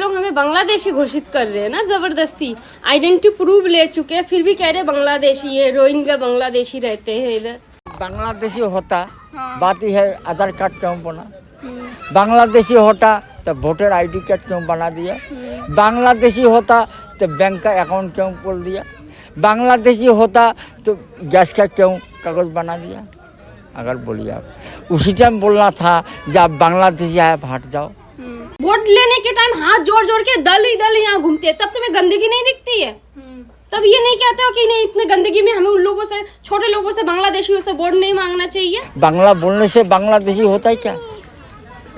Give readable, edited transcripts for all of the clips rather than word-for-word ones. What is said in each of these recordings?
लोग हमें बांग्लादेशी घोषित कर रहे हैं ना, जबरदस्ती आइडेंटिटी प्रूफ ले चुके हैं, फिर भी कह रहे हैं बांग्लादेशी, ये रोहिंग्या बांग्लादेशी रहते हैं इधर। बांग्लादेशी होता बात ही है, आधार कार्ड क्यों बना? बांग्लादेशी होता तो वोटर आईडी कार्ड क्यों बना दिया? बांग्लादेशी होता तो बैंक का अकाउंट क्यों खोल दिया? बांग्लादेशी होता तो गैस का क्यों कागज बना दिया? अगर बोलिए आप उसी टाइम बोलना था जब बांग्लादेशी आए हट जाओ। वोट लेने के टाइम हाथ जोड़ जोड़ के दल ही दल यहाँ घूमते हैं, तब तुम्हें गंदगी नहीं दिखती है? तब ये नहीं कहते हो कि नहीं इतने गंदगी में हमें उन लोगों से, छोटे लोगों से, बांग्लादेशियों से वोट नहीं मांगना चाहिए? बांग्ला बोलने से बांग्लादेशी होता है क्या?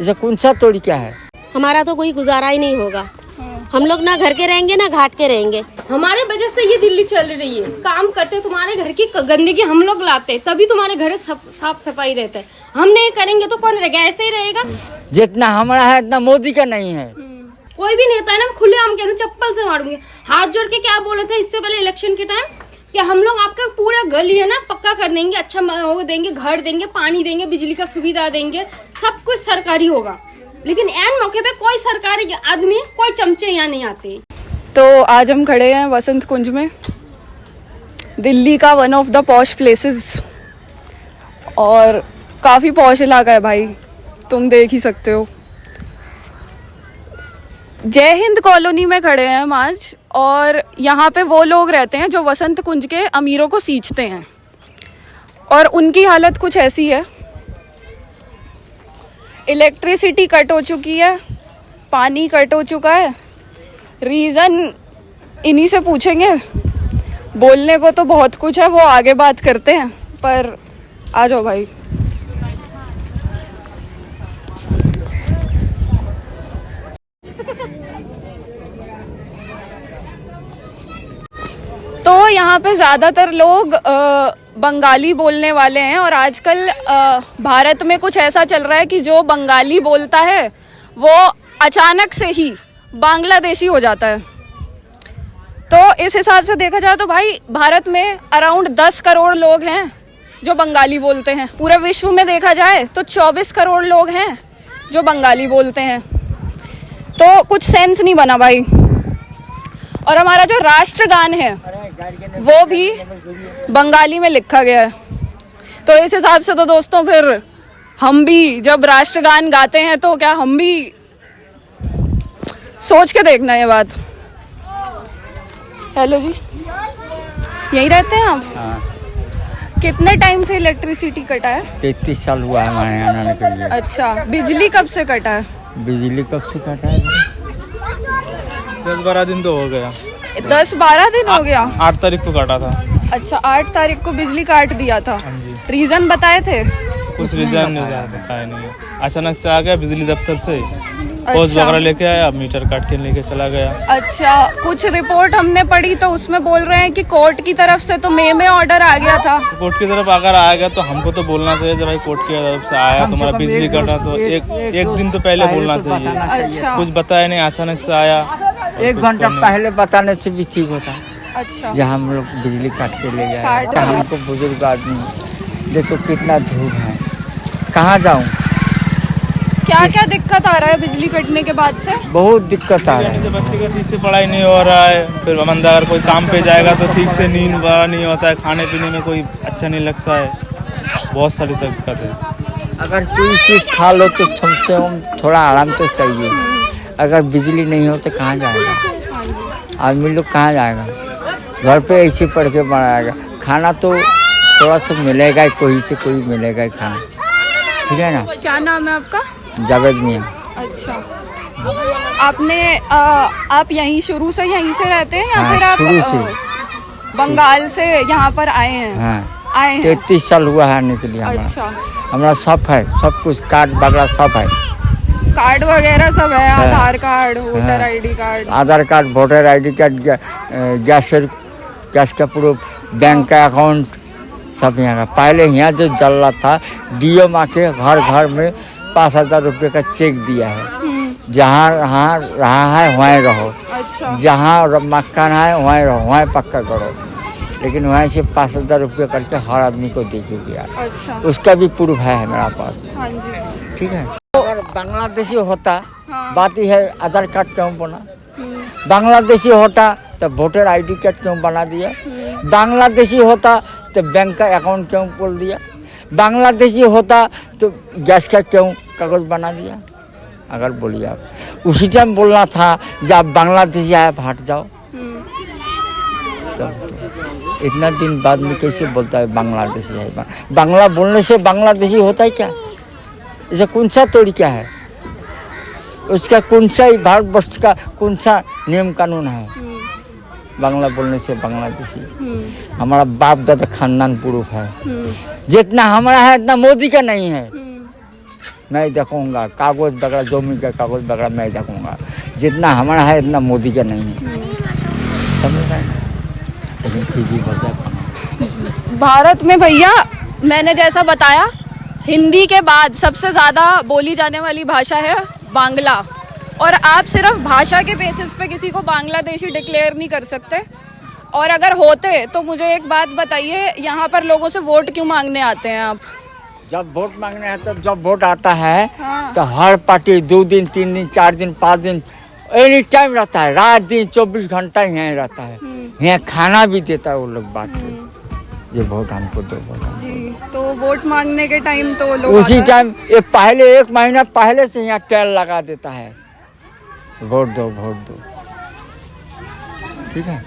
इसे कौन सा तोड़ी क्या है? हमारा तो कोई गुजारा ही नहीं होगा। हम लोग ना घर के रहेंगे ना घाट के रहेंगे। हमारे वजह से ये दिल्ली चल रही है। काम करते तुम्हारे घर की गंदगी हम लोग लाते, तभी तुम्हारे घर साफ सफाई रहता है। हम नहीं करेंगे तो कौन रहेगा? ऐसे ही रहेगा। जितना हमारा है इतना मोदी का नहीं है। कोई भी नेता है ना, खुले आम कह चप्पल से मारूंगी। हाथ जोड़ के क्या बोले थे इससे पहले इलेक्शन के टाइम कि हम लोग आपका पूरा गली है ना पक्का कर देंगे, अच्छा वो देंगे, घर देंगे, पानी देंगे, बिजली का सुविधा देंगे, सब कुछ सरकारी होगा। लेकिन एन मौके पे कोई सरकारी आदमी, कोई चमचे यहाँ नहीं आते। तो आज हम खड़े हैं वसंत कुंज में, दिल्ली का one of the posh places, और काफ़ी पॉश इलाका है भाई, तुम देख ही सकते हो। जय हिंद कॉलोनी में खड़े हैं हम आज, और यहाँ पे वो लोग रहते हैं जो वसंत कुंज के अमीरों को सींचते हैं, और उनकी हालत कुछ ऐसी है। इलेक्ट्रिसिटी कट हो चुकी है, पानी कट हो चुका है। रीज़न इन्हीं से पूछेंगे, बोलने को तो बहुत कुछ है, वो आगे बात करते हैं, पर आ जाओ भाई। तो यहाँ पे ज़्यादातर लोग बंगाली बोलने वाले हैं, और आजकल भारत में कुछ ऐसा चल रहा है कि जो बंगाली बोलता है वो अचानक से ही बांग्लादेशी हो जाता है। तो इस हिसाब से देखा जाए तो भाई भारत में अराउंड 10 करोड़ लोग हैं जो बंगाली बोलते हैं। पूरे विश्व में देखा जाए तो 24 करोड़ लोग हैं जो बंगाली बोलते हैं। तो कुछ सेंस नहीं बना भाई। और हमारा जो राष्ट्रगान है वो भी बंगाली में लिखा गया है। तो इस हिसाब से तो दोस्तों फिर हम भी जब राष्ट्रगान गाते हैं तो क्या हम भी सोच के देखना ये बात। हेलो जी, यहीं रहते हैं आप? हाँ। कितने टाइम से इलेक्ट्रिसिटी कटा है? 33 साल हुआ है हमारे यहाँ आने के लिए। अच्छा, बिजली कब से कटा है? बिजली कब से कटा है? 10-12 दिन तो हो गया। 10-12 दिन हो गया? 8 तारीख को काटा था। अच्छा, 8 तारीख को बिजली काट दिया था। रीजन बताए थे? कुछ रीजन नहीं बताया नहीं, अचानक से आ गया बिजली दफ्तर से, पोस्ट वगैरह लेके आया, मीटर काट के लेके चला गया। अच्छा, कुछ रिपोर्ट हमने पढ़ी तो उसमें बोल रहे हैं कि कोर्ट की तरफ से तो मई में ऑर्डर आ गया था। कोर्ट की तरफ अगर आ गया तो हमको तो बोलना चाहिए भाई कोर्ट की तरफ से आया तुम्हारा बिजली कटा, तो एक दिन तो पहले बोलना चाहिए। अच्छा, कुछ बताया नहीं, अचानक से आया। 1 घंटा पहले बताने से भी ठीक होता। अच्छा, जहाँ हम लोग बिजली काट के ले गए। हमको बुजुर्ग आदमी देखो कितना धूप है, कहाँ जाऊँ? क्या क्या दिक्कत आ रहा है बिजली कटने के बाद से? बहुत दिक्कत आ रहा है। बच्चे का ठीक से पढ़ाई नहीं हो रहा है, फिर बंदा अगर कोई काम पे जाएगा तो ठीक से नींद बड़ा नहीं होता है, खाने पीने में कोई अच्छा नहीं लगता है, बहुत सारी दिक्कत है। अगर कोई चीज़ खा लो तो समझते हम थोड़ा आराम तो चाहिए। अगर बिजली नहीं हो तो कहाँ जाएगा आदमी लोग? कहाँ जाएगा? घर पे ऐसे पढ़ के बनाएगा। खाना तो थोड़ा सा मिलेगा ही, कोई से कोई मिलेगा ही खाना, ठीक है ना? क्या नाम है आपका? जावेद मियाँ। अच्छा, आपने आप यहीं शुरू से यहीं से रहते हैं या हाँ, फिर आप शुरू से बंगाल से यहाँ पर आए हैं? हाँ, आए हैं। 33 साल हुआ है आने के लिए। अच्छा, हमारा सब है, सब कुछ कार्ड वगैरह सब है। कार्ड वगैरह सब है? Aadhaar card, voter ID card? Aadhaar card, voter ID card, gas का प्रूफ, बैंक का अकाउंट सब यहाँ का। पहले यहाँ जो चल रहा था, डीओ माँ के घर घर में 5,000 रुपये का चेक दिया है। जहाँ रहा है वहीं रहो। अच्छा, जहाँ मकान है वहीं रहो, वहीं पक्का करो। लेकिन वहीं से 5,000 रुपये करके हर आदमी को दे के दिया। अच्छा, उसका भी प्रूफ है मेरा पास। हाँ जी। ठीक है। तो बांग्लादेशी होता बात ही है आधार कार्ड क्यों बना, बांग्लादेशी होता तो वोटर आईडी कार्ड क्यों बना दिया, बांग्लादेशी होता तो बैंक का अकाउंट क्यों खोल दिया, बांग्लादेशी होता तो गैस का क्यों कागज बना दिया। अगर बोलिए आप उसी टाइम बोलना था जब बांग्लादेशी आए आप हट जाओ, तो इतना दिन बाद में कैसे बोलता है बांग्लादेशी है। बांग्ला बोलने से बांग्लादेशी होता है क्या, इसे कौन सा तरीका है, उसका कौन सा भारतवर्ष का कौन सा नियम कानून है। बांग्ला बोलने से बांग्लादेशी, हमारा बाप दादा खानदान प्रूफ है, जितना हमारा है इतना मोदी का नहीं है। मैं देखूंगा कागज वगैरह जमीन का कागज वगैरह मैं देखूंगा, जितना हमारा है इतना मोदी का नहीं है, समझ रहे हैं। भारत में भैया मैंने जैसा बताया हिंदी के बाद सबसे ज़्यादा बोली जाने वाली भाषा है बांग्ला, और आप सिर्फ भाषा के बेसिस पे किसी को बांग्लादेशी डिक्लेयर नहीं कर सकते। और अगर होते तो मुझे एक बात बताइए, यहाँ पर लोगों से वोट क्यों मांगने आते हैं आप? जब वोट मांगने आता है, जब वोट आता है तो हर पार्टी 2 दिन 3 दिन 4 दिन 5 दिन एनी टाइम रहता है, रात दिन 24 घंटा यहाँ रहता है, यहाँ खाना भी देता है वो लोग बांट के, ये वोट हमको दो वोट जी। तो वोट मांगने के टाइम तो लोग उसी टाइम ये पहले 1 महीना पहले से यहाँ टेल लगा देता है, वोट दो वोट दो, ठीक है।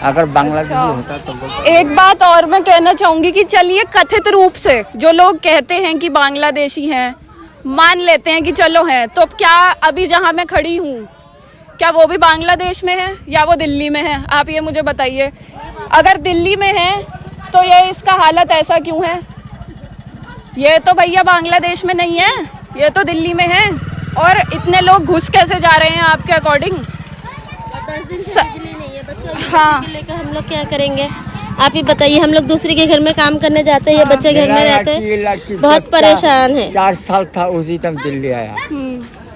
अगर बांग्लादेशी होता तो एक बात और मैं कहना चाहूंगी कि चलिए कथित रूप से जो लोग कहते हैं कि बांग्लादेशी हैं, मान लेते हैं कि चलो हैं, तो क्या अभी जहां मैं खड़ी हूँ क्या वो भी बांग्लादेश में है या वो दिल्ली में है? आप ये मुझे बताइए। अगर दिल्ली में है तो ये इसका हालत ऐसा क्यों है? ये तो भैया बांग्लादेश में नहीं है, ये तो दिल्ली में है। और इतने लोग घुस कैसे जा रहे हैं आपके अकॉर्डिंग? 10 दिन से बिजली नहीं है, बच्चा हाँ। लेकर हम लोग क्या करेंगे? आप ही बताइए। हम लोग दूसरे के घर में काम करने जाते हैं, ये बच्चे घर में रहते हैं, बहुत परेशान है। 4 साल था उसी टाइम दिल्ली आया।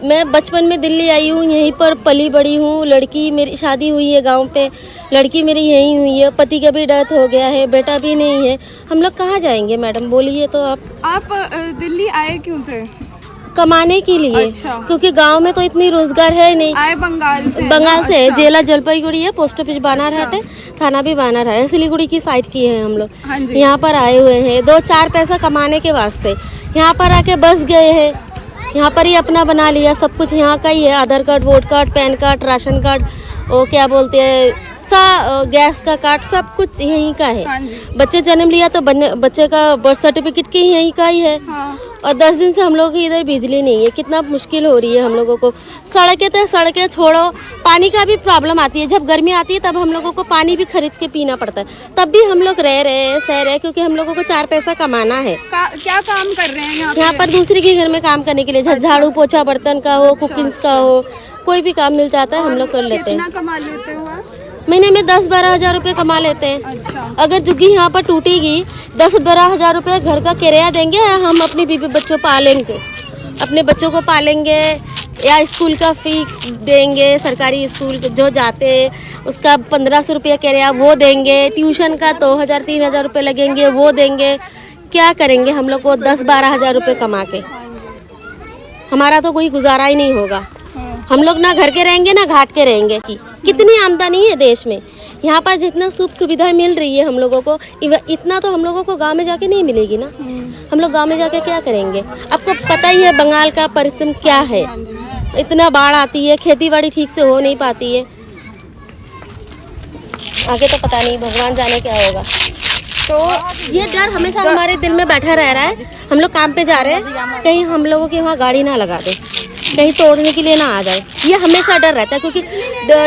मैं बचपन में दिल्ली आई हूँ, यहीं पर पली बड़ी हूँ। लड़की मेरी शादी हुई है गांव पे, लड़की मेरी यहीं हुई है, पति का भी डेथ हो गया है, बेटा भी नहीं है। हम लोग कहाँ जाएंगे मैडम, बोलिए तो आप दिल्ली आए क्यों थे? कमाने के लिए। अच्छा। क्योंकि गांव में तो इतनी रोजगार है नहीं। आए बंगाल से? बंगाल से। अच्छा। जिला जलपाईगुड़ी है, पोस्ट ऑफिस बानारहाट है, थाना भी बानारहाट है, सिलीगुड़ी की साइड की है हम लोग। हाँ जी। यहाँ पर आए हुए हैं 2-4 पैसा कमाने के वास्ते। यहाँ पर आके बस गए हैं, यहाँ पर ही अपना बना लिया, सब कुछ यहाँ का ही है। Aadhaar card, vote card, PAN card, ration card, वो क्या बोलते हैं गैस का कार्ड, सब कुछ यहीं का है। हाँ जी। बच्चे जन्म लिया तो बच्चे का बर्थ सर्टिफिकेट की यहीं का ही है। हाँ। और 10 दिन से हम लोग इधर बिजली नहीं है, कितना मुश्किल हो रही है हम लोगों को। सड़कें तो सड़कें छोड़ो, पानी का भी प्रॉब्लम आती है। जब गर्मी आती है तब हम लोगों को पानी भी खरीद के पीना पड़ता है, तब भी हम लोग रह रहे हैं, सह रहे हैं, क्योंकि हम लोगों को 4 पैसा कमाना है। क्या काम कर रहे हैं यहाँ पर दूसरे के घर में काम करने के लिए, झाड़ू पोछा बर्तन का हो, कुकिंग्स का हो, कोई भी काम मिल जाता है हम लोग कर लेते हैं। कितना कमा लेते हो आप? महीने में 10-12 हजार रुपए कमा लेते हैं। अच्छा। अगर झुग्गी यहाँ पर टूटेगी 10-12 हजार रुपए घर का किराया देंगे, हम अपनी बीवी बच्चों पालेंगे, अपने बच्चों को पालेंगे, या स्कूल का फीस देंगे, सरकारी स्कूल जो जाते उसका 1500 रुपया किराया वो देंगे, ट्यूशन का 2000-3000 रुपये लगेंगे वो देंगे। क्या करेंगे हम लोग को 10-12 हजार रुपये कमा के? हमारा तो कोई गुजारा ही नहीं होगा। हम लोग ना घर के रहेंगे ना घाट के रहेंगे। कितनी आमदनी है देश में, यहाँ पर जितना सुख सुविधाएं मिल रही है हम लोगों को, इतना तो हम लोगों को गांव में जाके नहीं मिलेगी ना। हम लोग गांव में जाके क्या करेंगे? आपको पता ही है बंगाल का परिश्रम क्या है, इतना बाढ़ आती है, खेती बाड़ी ठीक से हो नहीं पाती है। आगे तो पता नहीं, भगवान जाने क्या होगा। तो ये डर हमेशा हमारे दिल में बैठा रह रहा है। हम लोग काम पे जा रहे हैं, कहीं हम लोगों की वहाँ गाड़ी ना लगा दे, कहीं तोड़ने के लिए ना आ जाए, ये हमेशा डर रहता है। क्योंकि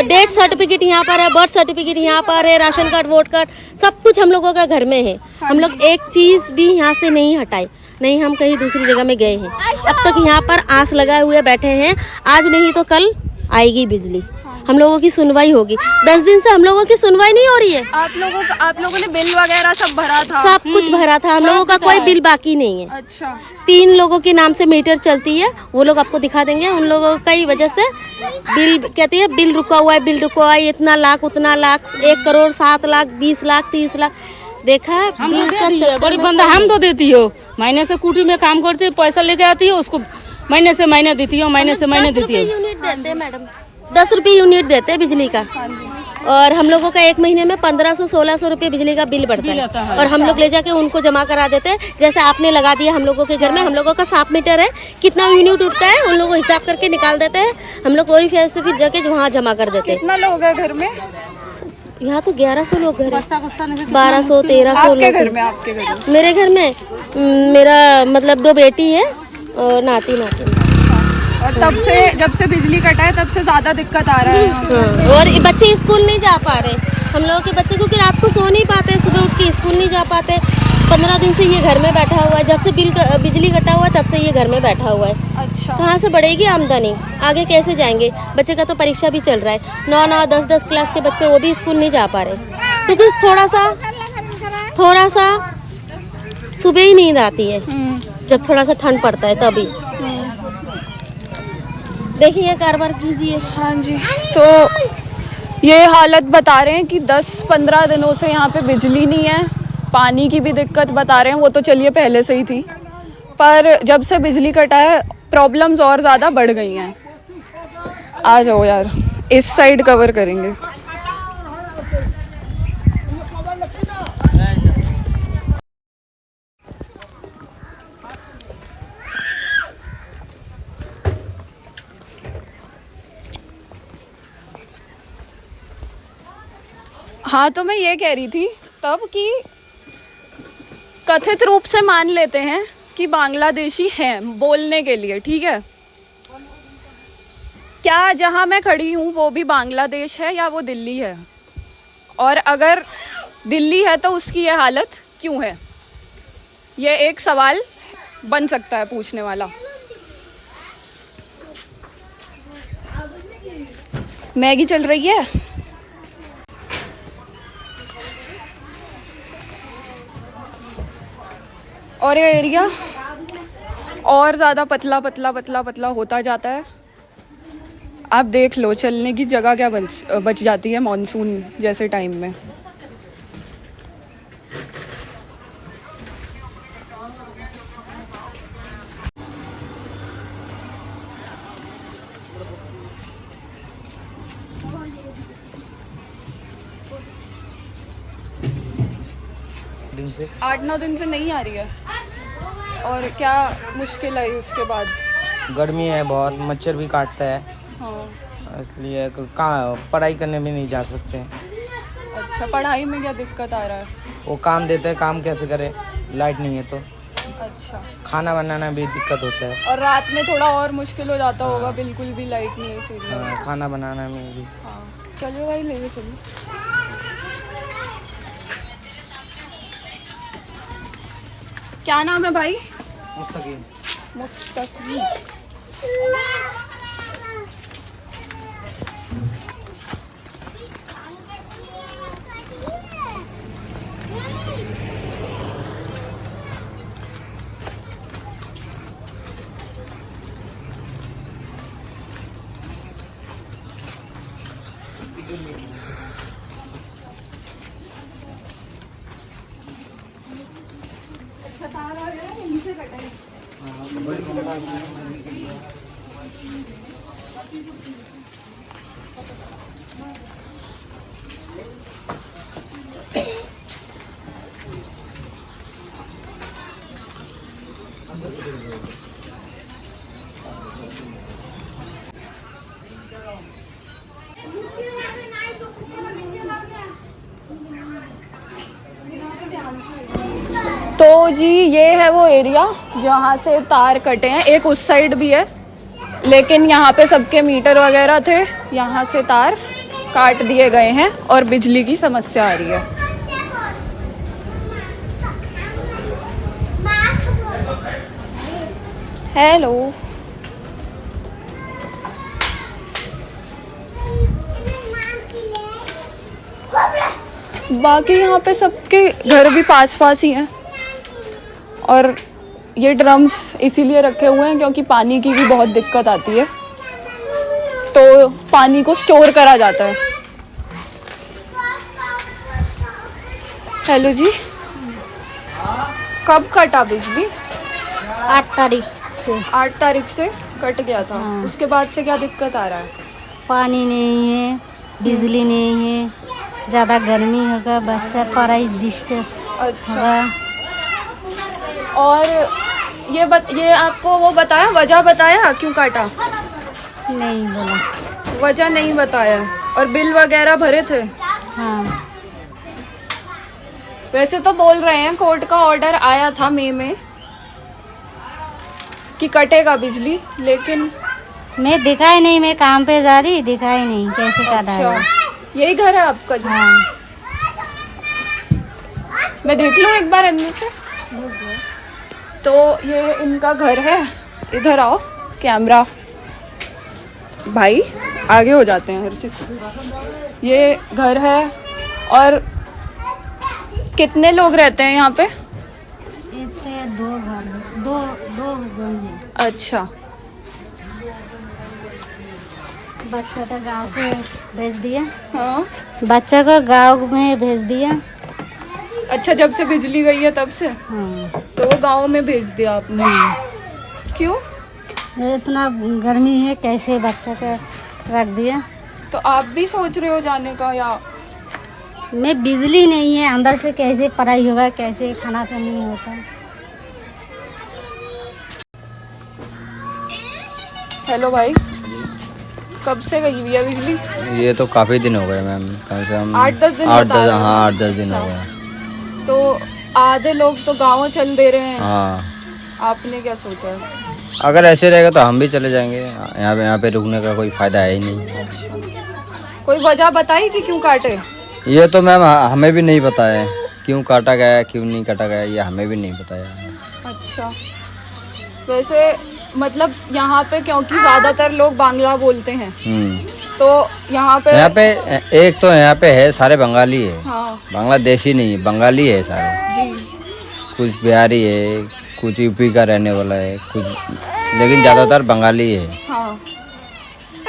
डेथ सर्टिफिकेट यहाँ पर है, बर्थ सर्टिफिकेट यहाँ पर है, राशन कार्ड, वोट कार्ड, सब कुछ हम लोगों का घर में है। हम लोग एक चीज़ भी यहाँ से नहीं हटाए, नहीं हम कहीं दूसरी जगह में गए हैं। अब तक यहाँ पर आस लगाए हुए बैठे हैं, आज नहीं तो कल आएगी बिजली, हम लोगों की सुनवाई होगी। 10 दिन से हम लोगों की सुनवाई नहीं हो रही है। आप लोगों ने बिल वगैरह सब भरा था? सब कुछ भरा था, हम लोगों का कोई बिल बाकी नहीं है। अच्छा। 3 लोगों के नाम से मीटर चलती है, वो लोग आपको दिखा देंगे। उन लोगों की वजह से बिल कहती है बिल रुका हुआ है, बिल रुका हुआ है, इतना लाख उतना लाख, 1 करोड़ 7 लाख 20 लाख 30 लाख। देखा है गरीब बंदा हम तो देती हो, महीने से कुटी में काम करती है, पैसा लेके आती है, उसको महीने से महीने देती हूँ, महीने से महीने 10 देती रुपए हूँ। यूनिट देते हैं मैडम, 10 रुपए यूनिट देते हैं बिजली का। और हम लोगों का एक महीने में 1500-1600 रुपए बिजली का बिल बढ़ता है। और हम लोग ले जाके उनको जमा करा देते हैं। जैसे आपने लगा दिया हम लोगों के घर में, हम लोगों का 7 मीटर है, कितना यूनिट उठता है उन लोगों को हिसाब करके निकाल देते हैं। हम लोग और से फिर जाके वहाँ जमा कर देते हैं। कितना लोग है घर में? यहाँ तो 1100 लोग घर है, 1200-1300 आपके लोग घर हैं। में? आपके घर में? मेरे घर में मेरा मतलब 2 बेटी है और नाती नाती। और तब से जब से बिजली कटा है तब से ज्यादा दिक्कत आ रहा है। हाँ, और ये बच्चे स्कूल नहीं जा पा रहे हम लोगों के बच्चे, क्योंकि रात को सो नहीं पाते, सुबह उठ के स्कूल नहीं जा पाते। 15 दिन से ये घर में बैठा हुआ है, जब से बिजली कटा हुआ है तब से ये घर में बैठा हुआ है। अच्छा, कहाँ से बढ़ेगी आमदनी, आगे कैसे जाएंगे? बच्चे का तो परीक्षा भी चल रहा है, 9-9, 10-10 क्लास के बच्चे वो भी स्कूल नहीं जा पा रहे, क्योंकि थोड़ा सा सुबह ही नींद आती है, जब थोड़ा सा ठंड पड़ता है तभी। देखिए कारोबार कीजिए। हाँ जी। तो ये हालत बता रहे हैं कि 10-15 दिनों से यहाँ पे बिजली नहीं है, पानी की भी दिक्कत बता रहे हैं। वो तो चलिए पहले से ही थी, पर जब से बिजली कटा है प्रॉब्लम्स और ज़्यादा बढ़ गई हैं। आ जाओ यार, इस साइड कवर करेंगे। हाँ, तो मैं ये कह रही थी तब कि कथित रूप से मान लेते हैं कि बांग्लादेशी हैं बोलने के लिए, ठीक है? क्या जहाँ मैं खड़ी हूँ वो भी बांग्लादेश है या वो दिल्ली है? और अगर दिल्ली है तो उसकी ये हालत क्यों है? ये एक सवाल बन सकता है पूछने वाला। मैगी चल रही है। और ये एरिया और ज़्यादा पतला पतला पतला पतला होता जाता है। आप देख लो, चलने की जगह क्या बच जाती है मॉनसून जैसे टाइम में। दिन से 8-9 दिन से नहीं आ रही है। और क्या मुश्किल आई उसके बाद? गर्मी है बहुत, मच्छर भी काटता है, हाँ। इसलिए कहाँ पढ़ाई करने भी नहीं जा सकते। अच्छा, पढ़ाई में क्या दिक्कत आ रहा है? वो काम देते हैं, काम कैसे करे, लाइट नहीं है तो। अच्छा, खाना बनाना भी दिक्कत होता है। और रात में थोड़ा और मुश्किल हो जाता होगा, बिल्कुल भी लाइट नहीं है इसीलिए। हाँ, खाना बनाना में भी। हाँ, चलिए भाई, ले लो चलिए। क्या नाम है भाई? मुस्तकीम। मुस्तकीम। तो जी ये है वो एरिया जहाँ से तार कटे हैं। एक उस साइड भी है, लेकिन यहाँ पे सबके मीटर वगैरह थे, यहाँ से तार काट दिए गए हैं और बिजली की समस्या आ रही है। हेलो, बाकी यहाँ पे सबके घर भी पास पास ही हैं और ये ड्रम्स इसीलिए रखे हुए हैं क्योंकि पानी की भी बहुत दिक्कत आती है, तो पानी को स्टोर करा जाता है। हेलो जी, कब कटा बिजली? 8 तारीख से 8 तारीख से कट गया था। हाँ। उसके बाद से क्या दिक्कत आ रहा है? पानी नहीं है, बिजली नहीं है, ज़्यादा गर्मी होगा, बच्चा पढ़ाई डिस्टर्ब अच्छा। होगा। और ये आपको वो बताया, वजह बताया क्यों काटा? नहीं बोला। वजह नहीं बताया। और बिल वगैरह भरे थे? हाँ, वैसे तो बोल रहे हैं कोर्ट का ऑर्डर आया था मई में कि कटेगा बिजली, लेकिन मैं दिखाई नहीं, मैं काम पे जा रही, दिखाई नहीं कैसे काटा अच्छा, है। यही घर है आपका जी? हाँ, मैं देख लूं एक बार अंदर से? तो ये इनका घर है। इधर आओ, कैमरा भाई आगे हो जाते हैं हर चीज। ये घर है। और कितने लोग रहते हैं यहाँ पे? इससे दो जन है। अच्छा। बच्चा तो गाँव से भेज दिया, हाँ, बच्चा को गाँव में भेज दिया। अच्छा, जब से बिजली गई है तब से? हाँ, तो वो गांव में भेज दिया आपने? क्यों? इतना गर्मी है, कैसे बच्चा का रख दिया। तो आप भी सोच रहे हो जाने का? या मैं बिजली नहीं है, अंदर से कैसे पढ़ाई होगा, कैसे खाना का नहीं होता। हेलो भाई, कब से गई हुई है बिजली? ये तो काफ़ी दिन हो गए मैम, कम से कम 8-10 दिन आठ बता दस रहे हैं। हाँ 8-10 दिन हो गए। तो आधे लोग तो गाँव चल दे रहे हैं। हाँ, आपने क्या सोचा है? अगर ऐसे रहेगा तो हम भी चले जाएंगे। यहाँ पे रुकने का कोई फ़ायदा है ही नहीं। कोई वजह बताई कि क्यों काटे? ये तो मैम हमें भी नहीं पता है क्यों काटा गया, क्यों नहीं काटा गया, ये हमें भी नहीं बताया। अच्छा, वैसे मतलब यहाँ पे क्योंकि ज्यादातर लोग बांग्ला बोलते हैं, तो यहाँ पे एक तो यहाँ पे है सारे बंगाली है। हाँ बांग्लादेशी नहीं है, बंगाली है सारे। जी। कुछ बिहारी है, कुछ यूपी का रहने वाला है, कुछ, लेकिन ज़्यादातर बंगाली है। हाँ,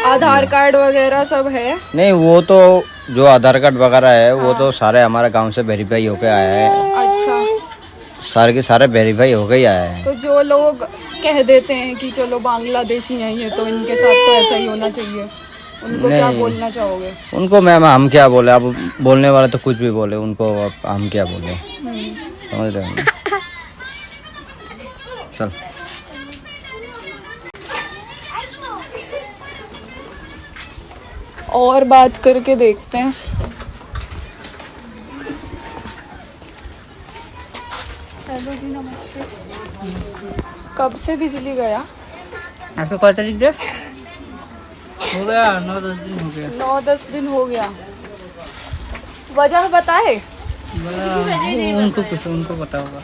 आधार कार्ड वगैरह सब है? नहीं, वो तो जो आधार कार्ड वगैरह है वो तो सारे हमारे गांव से वेरीफाई होके आया है। अच्छा, सारे के सारे वेरीफाई होके ही आया है। तो जो लोग कह देते हैं कि चलो बांग्लादेशी हैं ये, तो इनके साथ तो ऐसा ही होना चाहिए, उनको क्या नहीं। बोलना चाहोगे? उनको मैम हम क्या बोले, अब बोलने वाले तो कुछ भी बोले, उनको अब हम क्या बोले, समझ रहे हैं? चल और बात करके देखते हैं। हेलो जी, नमस्ते। कब से बिजली गया? आपको कौन तारीख दे हो गया? 9-10 दिन हो गया। 9-10 दिन हो गया। वजह बताए? उनको पता होगा।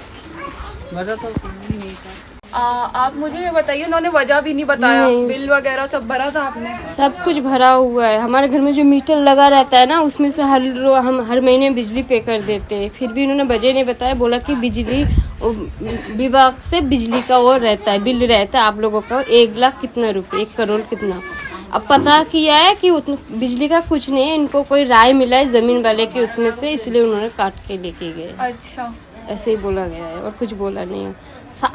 वजह तो नहीं था। आप मुझे ये बताइए, उन्होंने वजह भी नहीं बताया? बिल वगैरह सब भरा था आपने? सब कुछ भरा हुआ है। हमारे घर में जो मीटर लगा रहता है ना, उसमें से हम हर महीने बिजली पे कर देते हैं। फिर भी उन्होंने वजह नहीं बताया, बोला कि बिजली विभाग से बिजली का वो रहता है, बिल रहता है आप लोगों का 1 लाख कितना रुपए, 1 करोड़ कितना। अब पता किया है कि बिजली का कुछ नहीं है, इनको कोई राय मिला है जमीन वाले के उसमें से, इसलिए उन्होंने काट के लेके गए। अच्छा, ऐसे ही बोला गया है और कुछ बोला नहीं है।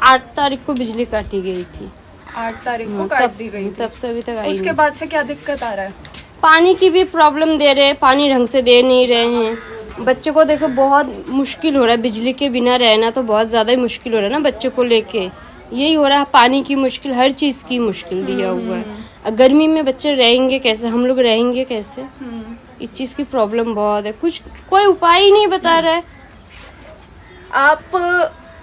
8 तारीख को बिजली काटी गई थी। 8 तारीख को काट दी गई थी। तब से अभी तक आई उसके नहीं। बाद से क्या दिक्कत आ रहा है? पानी की भी प्रॉब्लम दे रहे हैं, पानी ढंग से दे नहीं रहे हैं। बच्चों को देखो बहुत मुश्किल हो रहा है, बिजली के बिना रहना तो बहुत ज़्यादा ही मुश्किल हो रहा है ना बच्चों को लेके। यही हो रहा है, पानी की मुश्किल, हर चीज़ की मुश्किल दिया हुआ है। गर्मी में बच्चे रहेंगे कैसे, हम लोग रहेंगे कैसे? इस चीज़ की प्रॉब्लम बहुत है, कुछ कोई उपाय ही नहीं बता रहा है। आप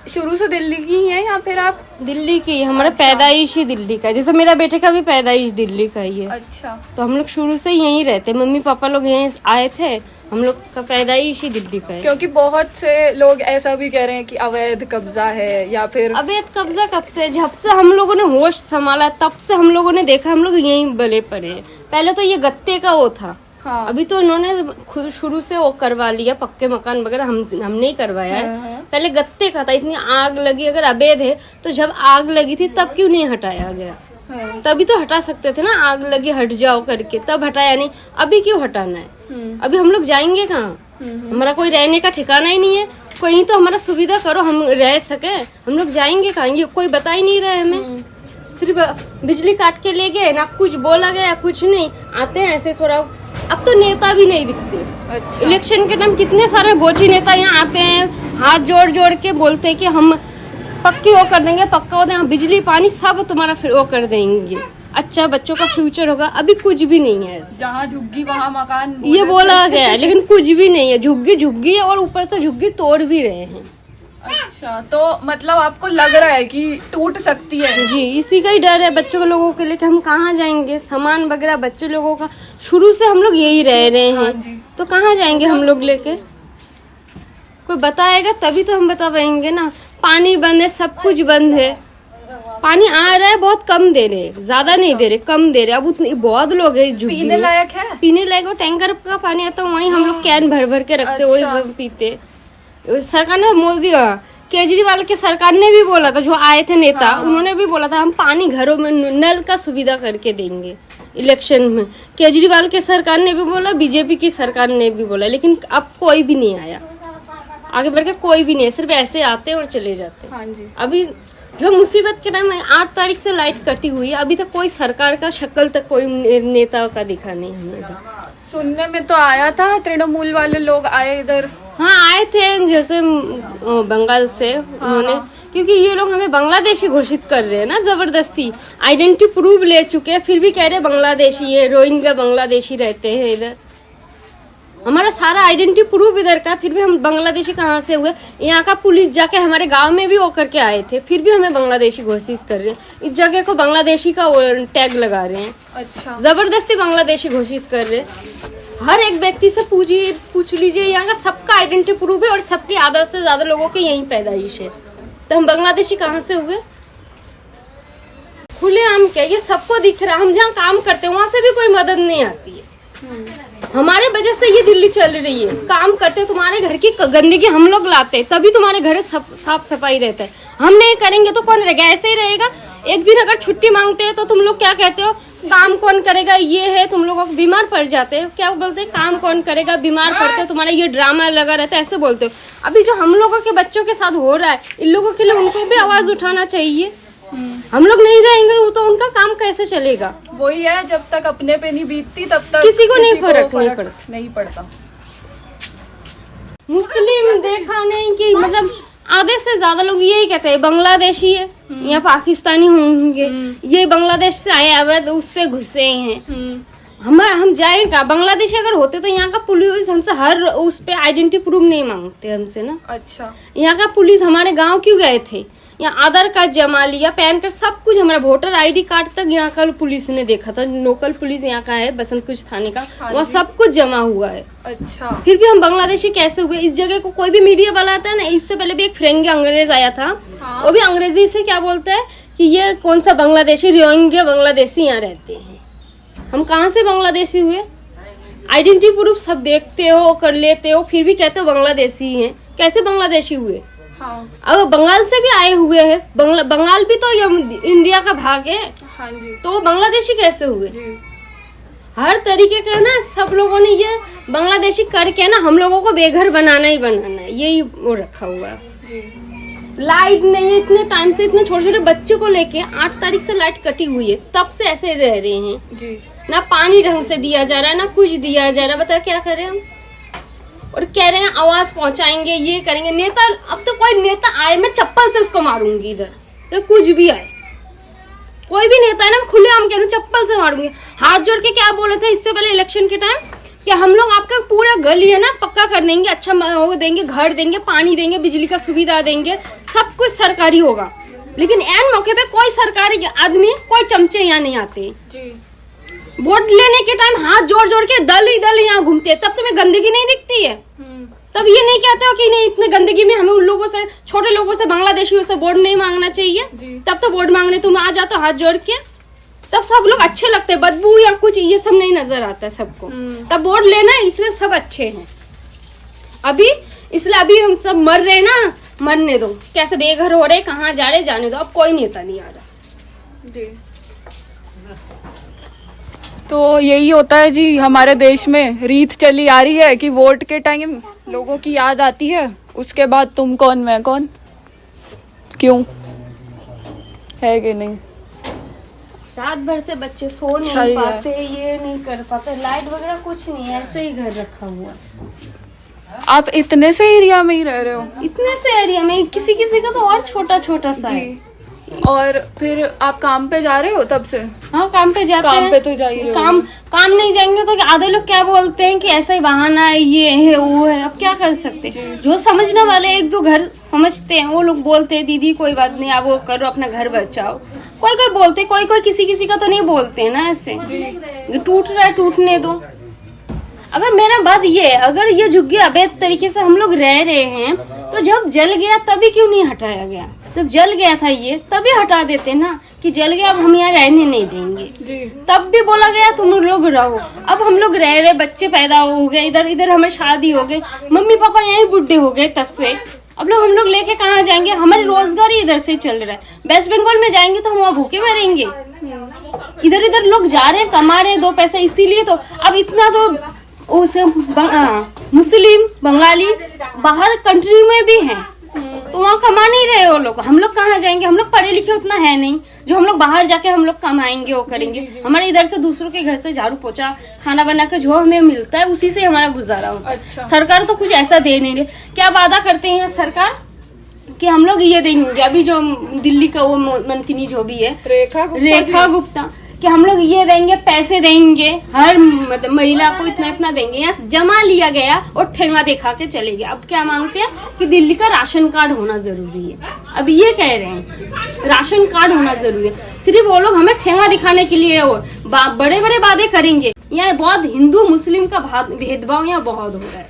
शुरू से दिल्ली की ही हैं या फिर आप? दिल्ली की, हमारा पैदाइश ही दिल्ली का है। जैसे मेरा बेटे का भी पैदाइश दिल्ली का ही है। अच्छा, तो हम लोग शुरू से यहीं रहते, मम्मी पापा लोग यहीं आए थे, हम लोग का पैदाइश ही दिल्ली का है। क्योंकि बहुत से लोग ऐसा भी कह रहे हैं कि अवैध कब्जा है या फिर अवैध कब्जा कब से, जब से हम लोगों ने होश संभाला तब से हम लोगों ने देखा, हम लोग यहीं बले पड़े हैं। पहले तो ये गत्ते का वो था। हाँ। अभी तो इन्होंने शुरू से वो करवा लिया, पक्के मकान वगैरह हमने ही करवाया है। पहले गत्ते का था, इतनी आग लगी, अगर अवैध है तो जब आग लगी थी तब क्यों नहीं हटाया गया? तभी तो हटा सकते थे ना, आग लगी हट जाओ करके, तब हटाया नहीं। अभी क्यों हटाना है? अभी हम लोग जाएंगे कहाँ? हमारा कोई रहने का ठिकाना ही नहीं है। कोई तो हमारा सुविधा करो, हम रह सके। हम लोग जाएंगे कहाँ? ये कोई बता ही नहीं रहा है हमें। सिर्फ बिजली काट के ले गए ना, कुछ बोला गया कुछ नहीं, आते हैं ऐसे थोड़ा। अब तो नेता भी नहीं दिखते। अच्छा। इलेक्शन के टाइम कितने सारे गोची नेता यहाँ आते हैं, हाथ जोड़ जोड़ के बोलते हैं कि हम पक्की वो कर देंगे, पक्का हो देंगे, बिजली पानी सब तुम्हारा वो कर देंगे, अच्छा बच्चों का फ्यूचर होगा। अभी कुछ भी नहीं है ऐसा। जहाँ झुग्गी वहाँ मकान ये बोला गया है, लेकिन कुछ भी नहीं है। झुग्गी झुग्गी है और ऊपर से झुग्गी तोड़ भी रहे हैं। अच्छा, तो मतलब आपको लग रहा है कि टूट सकती है? जी, इसी का ही डर है बच्चों लोगों के लिए कि हम कहाँ जाएंगे। सामान वगैरह बच्चे लोगों का शुरू से हम लोग यही रह रहे हैं, तो कहाँ जाएंगे हम लोग लेके? कोई बताएगा तभी तो हम बता पाएंगे ना। पानी बंद है, सब कुछ बंद है। पानी आ रहा है, बहुत कम दे रहे, ज्यादा नहीं दे रहे, कम दे रहे। अब उतने बहुत लोग हैं इस झुग्गी पीने में। लायक है? पीने लायक वो टैंकर का पानी आता है, वहीं हम लोग कैन भर भर के रखते, वही पीते। सरकार ने मोदी केजरीवाल के सरकार ने भी बोला था, जो आए थे नेता, उन्होंने भी बोला था हम पानी घरों में नल का सुविधा करके देंगे इलेक्शन में। केजरीवाल के सरकार ने भी बोला, बीजेपी की सरकार ने भी बोला, लेकिन अब कोई भी नहीं आया आगे बढ़ के, कोई भी नहीं। सिर्फ ऐसे आते और चले जाते। हाँ जी। अभी जो मुसीबत के टाइम 8 तारीख से लाइट कटी हुई है, अभी तक कोई सरकार का शक्ल तक कोई नेता का दिखा नहीं हमें। सुनने में तो आया था तृणमूल वाले लोग आए इधर। हाँ आए थे, जैसे बंगाल से उन्होंने, क्योंकि ये लोग हमें बांग्लादेशी घोषित कर रहे हैं ना जबरदस्ती। आइडेंटिटी प्रूफ ले चुके हैं, फिर भी कह रहे बांग्लादेशी है, रोहिंग्या बांग्लादेशी रहते हैं इधर। हमारा सारा आइडेंटिटी प्रूफ इधर का, फिर भी हम बांग्लादेशी कहाँ से हुए? यहाँ का पुलिस जाके हमारे गांव में भी वो करके आए थे, फिर भी हमें बांग्लादेशी घोषित कर रहे हैं। इस जगह को बांग्लादेशी का टैग लगा रहे हैं। अच्छा। जबरदस्ती बांग्लादेशी घोषित कर रहे हैं। हर एक व्यक्ति से पूछ लीजिए, यहाँ का सबका आइडेंटिटी प्रूफ है और सबकी आधा से ज्यादा लोगों की यही पैदाइश है, तो हम बांग्लादेशी कहाँ से हुए? खुले आम क्या, ये सबको दिख रहा है। हम जहाँ काम करते हैं वहां से भी कोई मदद नहीं आती है। हमारे वजह से ये दिल्ली चल रही है। काम करते तुम्हारे घर की गंदगी हम लोग लाते, तभी तुम्हारे घर साफ सफाई रहता है। हम नहीं करेंगे तो कौन रहेगा? ऐसे ही रहेगा। एक दिन अगर छुट्टी मांगते हो तो तुम लोग क्या कहते हो? काम कौन करेगा? ये है, तुम लोगों को बीमार पड़ जाते हो। क्या बोलते हैं? काम कौन करेगा? बीमार पड़ते हो, तुम्हारा ये ड्रामा लगा रहता है, ऐसे बोलते हो। अभी जो हम लोगों के बच्चों के साथ हो रहा है, इन लोगों के लिए उनको भी आवाज उठाना चाहिए। हम लोग नहीं रहेंगे तो उनका काम कैसे चलेगा? वही है, जब तक अपने पे नहीं बीतती तब तक किसी को नहीं फर्क नहीं पड़ता। मुस्लिम देखा नहीं कि मतलब आधे से ज्यादा लोग यही कहते हैं बांग्लादेशी है या पाकिस्तानी होंगे, ये बांग्लादेश से आए अवैध उससे घुसे हैं। हम जाएगा बांग्लादेशी अगर होते तो यहाँ का पुलिस हमसे हर उस पे आइडेंटिटी प्रूफ नहीं मांगते हमसे ना। अच्छा। यहाँ का पुलिस हमारे गांव क्यों गए थे? यहाँ आधार कार्ड जमा लिया, पैन कार्ड, सब कुछ, हमारा वोटर आईडी कार्ड तक यहाँ का पुलिस ने देखा था। लोकल पुलिस यहाँ का है, बसंत कुछ थाने का, वहाँ सब कुछ जमा हुआ है। अच्छा। फिर भी हम बांग्लादेशी कैसे हुए? इस जगह को कोई भी मीडिया वाला आता है ना, इससे पहले भी एक फ्रेंगी अंग्रेज आया था। वो भी अंग्रेजी से क्या बोलता है कि ये कौन सा बांग्लादेशी, रोहिंग्या बांग्लादेशी यहाँ रहते हैं। हम कहाँ से बांग्लादेशी हुए? आइडेंटिटी प्रूफ सब देखते हो, कर लेते हो, फिर भी कहते हो बांग्लादेशी हैं। कैसे बांग्लादेशी हुए? हाँ। अब बंगाल से भी आए हुए हैं, बंगाल भी तो इंडिया का भाग है। हाँ जी। तो वो बांग्लादेशी कैसे हुए? जी। हर तरीके का ना सब लोगों ने ये बांग्लादेशी करके ना हम लोगों को बेघर बनाना ही बनाना है, यही वो रखा हुआ है। लाइट नहीं है इतने टाइम से, इतने छोटे छोटे बच्चे को लेके 8 तारीख से लाइट कटी हुई है, तब से ऐसे रह रहे हैं जी। ना पानी ढंग से दिया जा रहा है, ना कुछ दिया जा रहा है। बता क्या करें हम? और कह रहे हैं आवाज पहुंचाएंगे, ये करेंगे। नेता, अब तो कोई नेता आए मैं चप्पल से उसको मारूंगी इधर, तो कुछ भी आए, कोई भी नेता है ना, खुले आम कह रहे चप्पल से मारूंगी। हाथ जोड़ के क्या बोले थे इससे पहले इलेक्शन के टाइम कि हम लोग आपका पूरा गली है ना पक्का कर देंगे, अच्छा वो देंगे, घर देंगे, पानी देंगे, बिजली का सुविधा देंगे, सब कुछ सरकारी होगा। लेकिन एन मौके पे कोई सरकारी आदमी, कोई चमचे यहाँ नहीं आते जी। वोट लेने के टाइम हाथ जोड़ जोड़ के दल ही दल यहाँ घूमते हैं। तब तुम्हें गंदगी नहीं दिखती है? तब ये नहीं कहते हो कि नहीं इतने गंदगी में हमें उन लोगों से, छोटे लोगों से, बांग्लादेशियों से वोट नहीं मांगना चाहिए? तब तो वोट मांगने तुम आ जाते हो हाथ जोड़ के, तब सब लोग अच्छे लगते हैं। बदबू या कुछ ये सब नहीं नजर आता है सबको, तब वोट लेना, इसलिए सब अच्छे हैं। अभी इसलिए अभी हम सब मर रहे ना, मरने दो। कैसे बेघर हो रहे, कहाँ जा रहे, जाने दो। अब कोई नेता नहीं आ रहा जी। तो यही होता है जी, हमारे देश में रीत चली आ रही है कि वोट के टाइम लोगों की याद आती है, उसके बाद तुम कौन मैं कौन, क्यों है कि नहीं? रात भर से बच्चे सो नहीं सही है। पाते, ये नहीं कर पाते, लाइट वगैरह कुछ नहीं, ऐसे ही घर रखा हुआ है। आप इतने से एरिया में ही रह रहे हो? इतने से एरिया में किसी किसी का तो और छोटा छोटा सा है। जी। और फिर आप काम पे जा रहे हो तब से? हाँ, काम पे जाते काम हैं। पे तो जा ही रहे हो। काम नहीं जाएंगे तो आधे लोग क्या बोलते हैं कि ऐसा ही बहाना है, ये है वो है, अब क्या कर सकते हैं। जो समझने वाले एक दो घर समझते हैं वो लोग बोलते हैं दीदी कोई बात नहीं, आप वो करो, अपना घर बचाओ। कोई कोई बोलते, कोई कोई किसी का तो नहीं बोलते हैं ना, ऐसे टूट रहा है टूटने दो। अगर मेरा बात ये है, अगर ये झुग्गी अवैध तरीके से हम लोग रह रहे हैं तो जब जल गया तभी क्यों नहीं हटाया गया? जब जल गया था ये तभी हटा देते ना, कि जल गया अब हम यहाँ रहने नहीं देंगे जी। तब भी बोला गया तुम लोग रहो। अब हम लोग रह रहे, बच्चे पैदा हो गए, इधर इधर हमें शादी हो गई, मम्मी पापा यहीं बुढ़े हो गए तब से। अब हम लोग लेके कहाँ जाएंगे? हमारी रोजगार ही इधर से चल रहा है। वेस्ट बंगाल में जाएंगे तो हम वहाँ भूखे मरेंगे। इधर इधर लोग जा रहे हैं, कमा रहे हैं 2 पैसे, इसीलिए तो अब इतना तो उस मुस्लिम बंगाली बाहर कंट्री में भी हैं, तो वहाँ कमा नहीं रहे वो लोग। हम लोग कहाँ जाएंगे? हम लोग पढ़े लिखे उतना है नहीं जो हम लोग बाहर जाके हम लोग कमाएंगे वो करेंगे। हमारे इधर से दूसरों के घर से झाड़ू पोछा खाना बना के जो हमें मिलता है उसी से हमारा गुजारा होता है। अच्छा। सरकार तो कुछ ऐसा दे नहीं रही। क्या वादा करते हैं सरकार कि हम लोग ये देंगे, अभी जो दिल्ली का वो मंत्री जो भी है रेखा गुप्ता, कि हम लोग ये देंगे, पैसे देंगे, हर मतलब महिला को इतना इतना देंगे। यहाँ जमा लिया गया और ठेंगा दिखा के चले गए। अब क्या मांगते हैं कि दिल्ली का राशन कार्ड होना जरूरी है। अब ये कह रहे हैं राशन कार्ड होना जरूरी है। सिर्फ वो लोग हमें ठेंगा दिखाने के लिए बड़े बड़े वादे करेंगे। यहाँ बहुत हिंदू मुस्लिम का भेदभाव यहाँ बहुत हो रहा है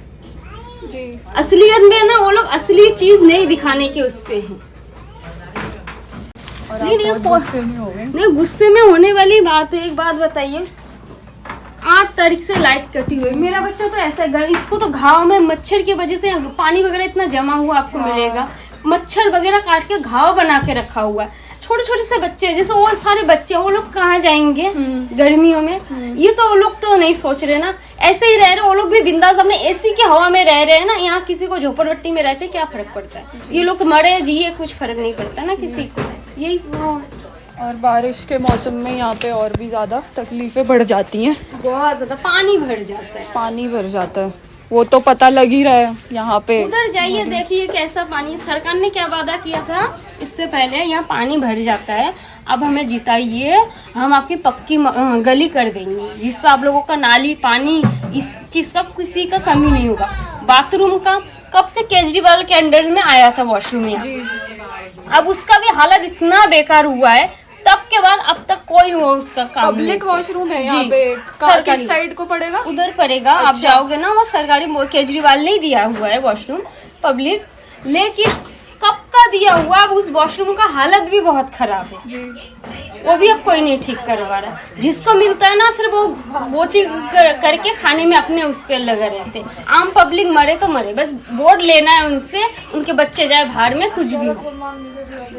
जी। असलियत में ना वो लोग असली चीज नहीं दिखाने के उस पे हैं। नहीं, गुस्से में होने वाली बात है। एक बात बताइए, 8 तारीख से लाइट कटी हुई, मेरा बच्चा तो ऐसा है, इसको तो घाव में मच्छर की वजह से पानी वगैरह इतना जमा हुआ आपको मिलेगा, मच्छर वगैरह काट के घाव बना के रखा हुआ है। छोटे छोटे से बच्चे, जैसे वो सारे बच्चे, वो लोग कहाँ जाएंगे गर्मियों में? ये तो वो लोग तो नहीं सोच रहे ना, ऐसे ही रह रहे। वो लोग भी बिंदास अपने एसी की हवा में रह रहे हैं ना। यहाँ किसी को झोपड़पट्टी में रहते क्या फर्क पड़ता है? ये लोग तो मरे जिए, कुछ फर्क नहीं पड़ता ना किसी को। यही वो और बारिश के मौसम में यहाँ पे और भी ज्यादा तकलीफें बढ़ जाती हैं। बहुत ज्यादा पानी भर जाता है। पानी भर जाता है, वो तो पता लग ही रहा है यहाँ पे। उधर जाइए, देखिए कैसा पानी। सरकार ने क्या वादा किया था इससे पहले, यहाँ पानी भर जाता है, अब हमें जिताइए, हम आपकी पक्की गली कर देंगे जिसपे आप लोगों का नाली पानी इस चीज का किसी का कमी नहीं होगा। बाथरूम का कब से केजरीवाल के अंडर में आया था वॉशरूम यहाँ, अब उसका भी हालत इतना बेकार हुआ है। तब के बाद अब तक कोई वो उसका काम पब्लिक वॉशरूम है यहाँ जी, पे। सरकारी किस साइड को पड़ेगा? उधर पड़ेगा। आप जाओगे ना, वो सरकारी केजरीवाल ने दिया हुआ है वॉशरूम पब्लिक, लेकिन कब का दिया हुआ, अब उस वॉशरूम का हालत भी बहुत खराब है जी। वो भी अब कोई नहीं ठीक करवा रहा। जिसको मिलता है ना सिर्फ वो चीज करके खाने में अपने उस पर लगे रहते। आम पब्लिक मरे तो मरे, बस वोट लेना है उनसे, उनके बच्चे जाए बाहर में, कुछ भी हो,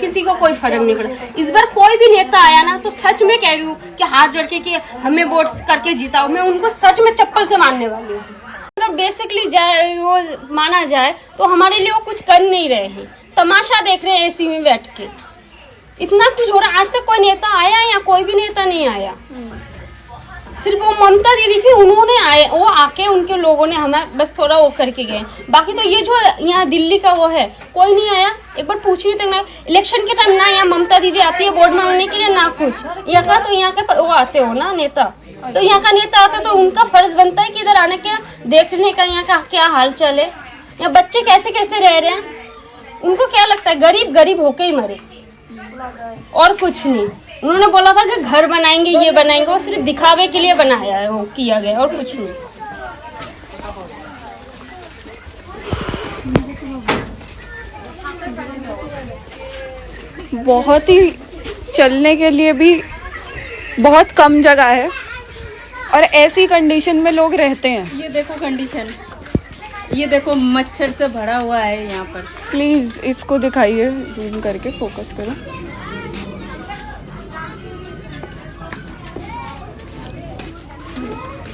किसी को कोई फर्क नहीं पड़ा। इस बार कोई भी नेता आया ना तो सच में कह रही हूँ कि हाथ जोड़ के कि हमें वोट करके जिताओ, मैं उनको सच में चप्पल से मारने वाली हूँ। अगर बेसिकली जाए वो माना जाए तो हमारे लिए वो कुछ कर नहीं रहे हैं, तमाशा देख रहे हैं एसी में बैठ के। इतना कुछ हो रहा है, आज तक कोई नेता आया या कोई भी नेता नहीं आया। सिर्फ वो ममता दीदी थी, उन्होंने आए, वो आके उनके लोगों ने हमें बस थोड़ा वो करके गए। बाकी तो ये जो यहाँ दिल्ली का वो है, कोई नहीं आया। एक बार पूछनी तक ना, इलेक्शन के टाइम ना यहाँ ममता दीदी आती है वोट मांगने के लिए, ना कुछ। यहाँ का तो यहाँ के वो आते हो ना नेता, तो यहाँ का नेता आता तो उनका फर्ज बनता है कि इधर आने के देखने का यहाँ का क्या हाल चाल है, यहाँ बच्चे कैसे कैसे रह रहे हैं। उनको क्या लगता है गरीब गरीब होके ही मरे और कुछ नहीं। उन्होंने बोला था कि घर बनाएंगे, ये बनाएंगे, वो सिर्फ दिखावे के लिए बनाया है, वो किया गया और कुछ नहीं। बहुत ही चलने के लिए भी बहुत कम जगह है और ऐसी कंडीशन में लोग रहते हैं। ये देखो कंडीशन, ये देखो मच्छर से भरा हुआ है यहाँ पर। प्लीज इसको दिखाइए, जूम करके फोकस करो।